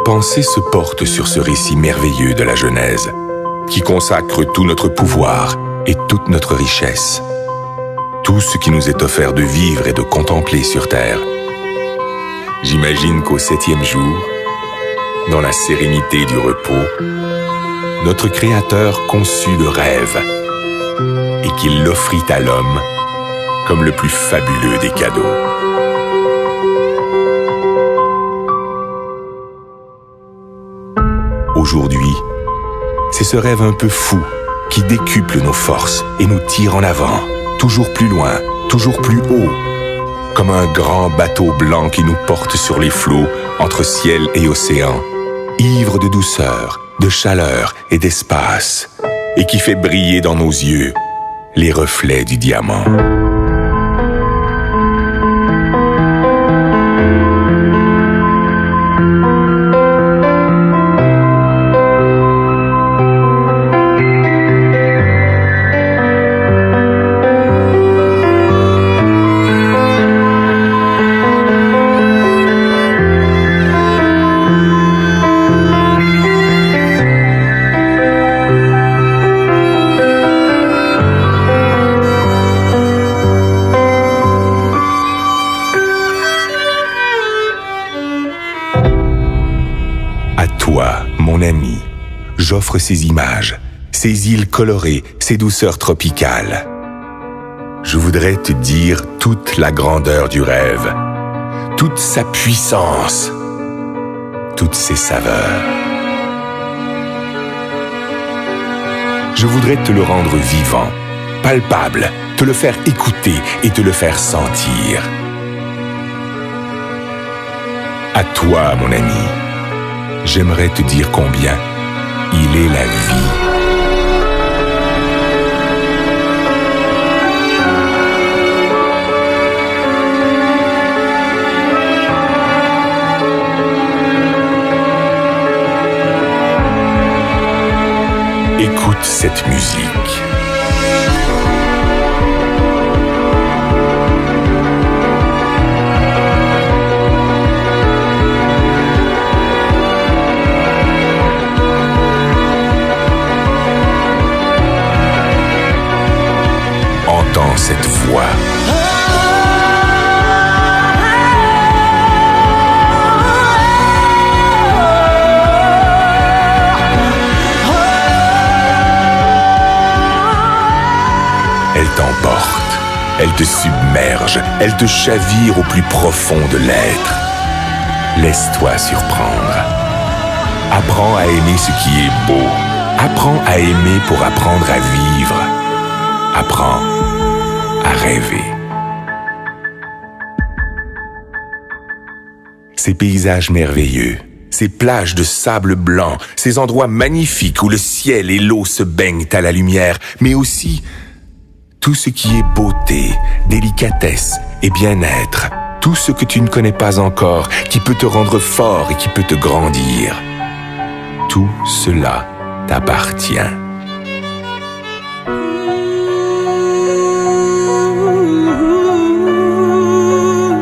pensée se porte sur ce récit merveilleux de la Genèse, qui consacre tout notre pouvoir et toute notre richesse, tout ce qui nous est offert de vivre et de contempler sur terre. J'imagine qu'au 7e jour, dans la sérénité du repos, notre Créateur conçut le rêve et qu'il l'offrit à l'homme comme le plus fabuleux des cadeaux. Aujourd'hui, c'est ce rêve un peu fou qui décuple nos forces et nous tire en avant, toujours plus loin, toujours plus haut, comme un grand bateau blanc qui nous porte sur les flots entre ciel et océan, ivre de douceur, de chaleur et d'espace, et qui fait briller dans nos yeux les reflets du diamant. Toi, mon ami, j'offre ces images, ces îles colorées, ces douceurs tropicales. Je voudrais te dire toute la grandeur du rêve, toute sa puissance, toutes ses saveurs. Je voudrais te le rendre vivant, palpable, te le faire écouter et te le faire sentir. À toi, mon ami. J'aimerais te dire combien il est la vie. Écoute cette musique. Entends cette voix. Elle t'emporte, elle te submerge, elle te chavire au plus profond de l'être. Laisse-toi surprendre. Apprends à aimer ce qui est beau. Apprends à aimer pour apprendre à vivre. Apprends à rêver. Ces paysages merveilleux, ces plages de sable blanc, ces endroits magnifiques où le ciel et l'eau se baignent à la lumière, mais aussi tout ce qui est beauté, délicatesse et bien-être, tout ce que tu ne connais pas encore, qui peut te rendre fort et qui peut te grandir. Tout cela t'appartient.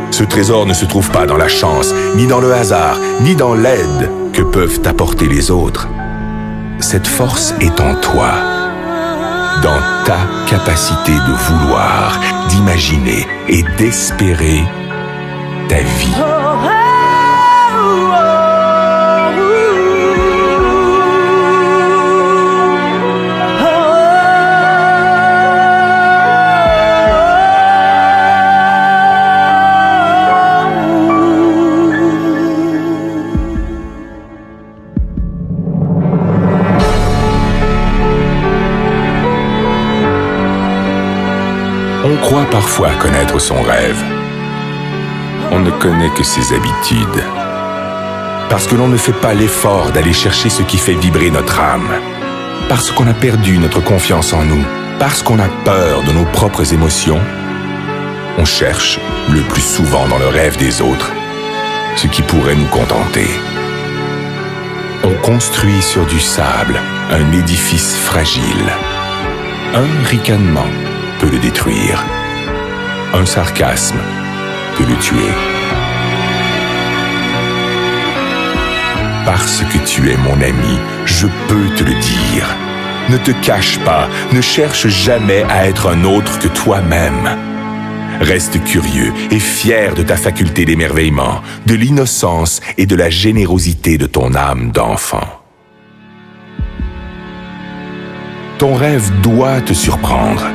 Ce trésor ne se trouve pas dans la chance, ni dans le hasard, ni dans l'aide que peuvent t'apporter les autres. Cette force est en toi, dans ta capacité de vouloir, d'imaginer et d'espérer ta vie. On croit parfois connaître son rêve. On ne connaît que ses habitudes. Parce que l'on ne fait pas l'effort d'aller chercher ce qui fait vibrer notre âme. Parce qu'on a perdu notre confiance en nous. Parce qu'on a peur de nos propres émotions. On cherche, le plus souvent dans le rêve des autres, ce qui pourrait nous contenter. On construit sur du sable un édifice fragile. Un ricanement peut le détruire. Un sarcasme peut le tuer. Parce que tu es mon ami, je peux te le dire. Ne te cache pas, ne cherche jamais à être un autre que toi-même. Reste curieux et fier de ta faculté d'émerveillement, de l'innocence et de la générosité de ton âme d'enfant. Ton rêve doit te surprendre.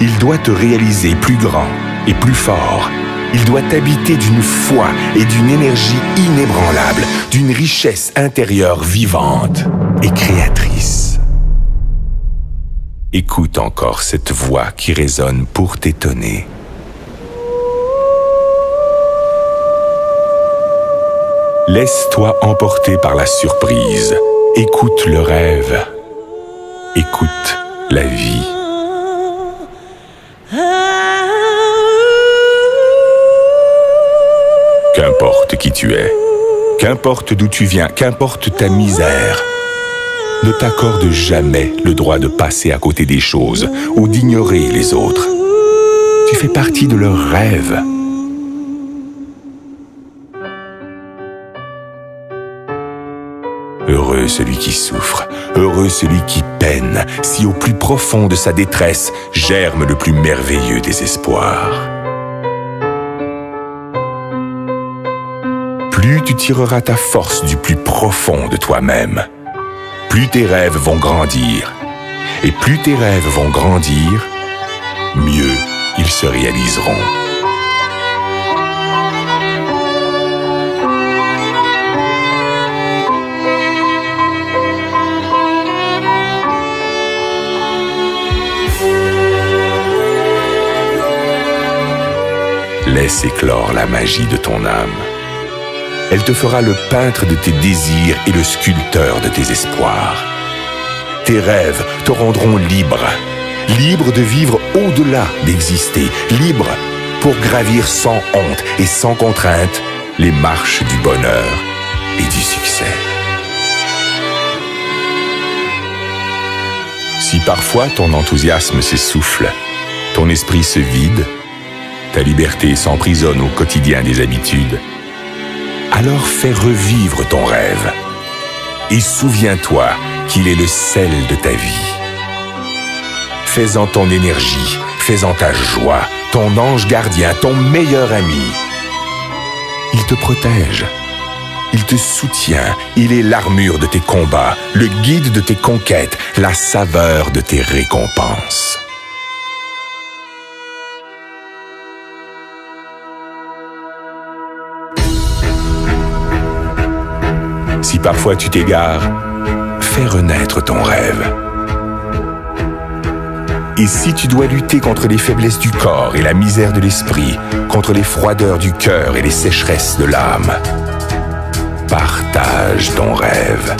Il doit te réaliser plus grand et plus fort. Il doit t'habiter d'une foi et d'une énergie inébranlable, d'une richesse intérieure vivante et créatrice. Écoute encore cette voix qui résonne pour t'étonner. Laisse-toi emporter par la surprise. Écoute le rêve. Écoute la vie. Qu'importe qui tu es, qu'importe d'où tu viens, qu'importe ta misère, ne t'accorde jamais le droit de passer à côté des choses ou d'ignorer les autres. Tu fais partie de leurs rêves. Heureux celui qui souffre, heureux celui qui peine, si au plus profond de sa détresse germe le plus merveilleux des espoirs. Plus tu tireras ta force du plus profond de toi-même, plus tes rêves vont grandir. Et plus tes rêves vont grandir, mieux ils se réaliseront. Laisse éclore la magie de ton âme. Elle te fera le peintre de tes désirs et le sculpteur de tes espoirs. Tes rêves te rendront libre, libre de vivre au-delà d'exister, libre pour gravir sans honte et sans contrainte les marches du bonheur et du succès. Si parfois ton enthousiasme s'essouffle, ton esprit se vide, ta liberté s'emprisonne au quotidien des habitudes, alors fais revivre ton rêve et souviens-toi qu'il est le sel de ta vie. Fais-en ton énergie, fais-en ta joie, ton ange gardien, ton meilleur ami. Il te protège, il te soutient, il est l'armure de tes combats, le guide de tes conquêtes, la saveur de tes récompenses. Si parfois tu t'égares, fais renaître ton rêve. Et si tu dois lutter contre les faiblesses du corps et la misère de l'esprit, contre les froideurs du cœur et les sécheresses de l'âme, partage ton rêve.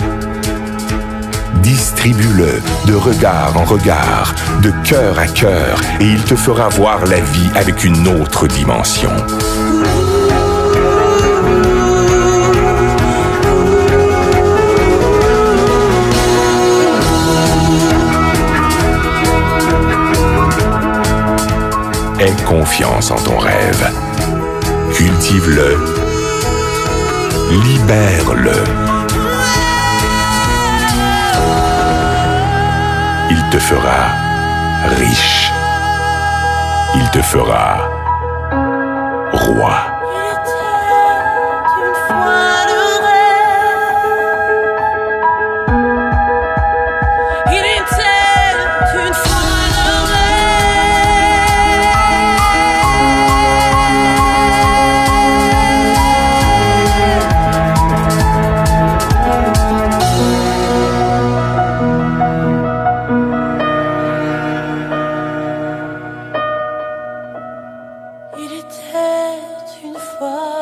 Distribue-le de regard en regard, de cœur à cœur, et il te fera voir la vie avec une autre dimension. Aie confiance en ton rêve. Cultive-le. Libère-le. Il te fera riche. Il te fera roi. Il était une fois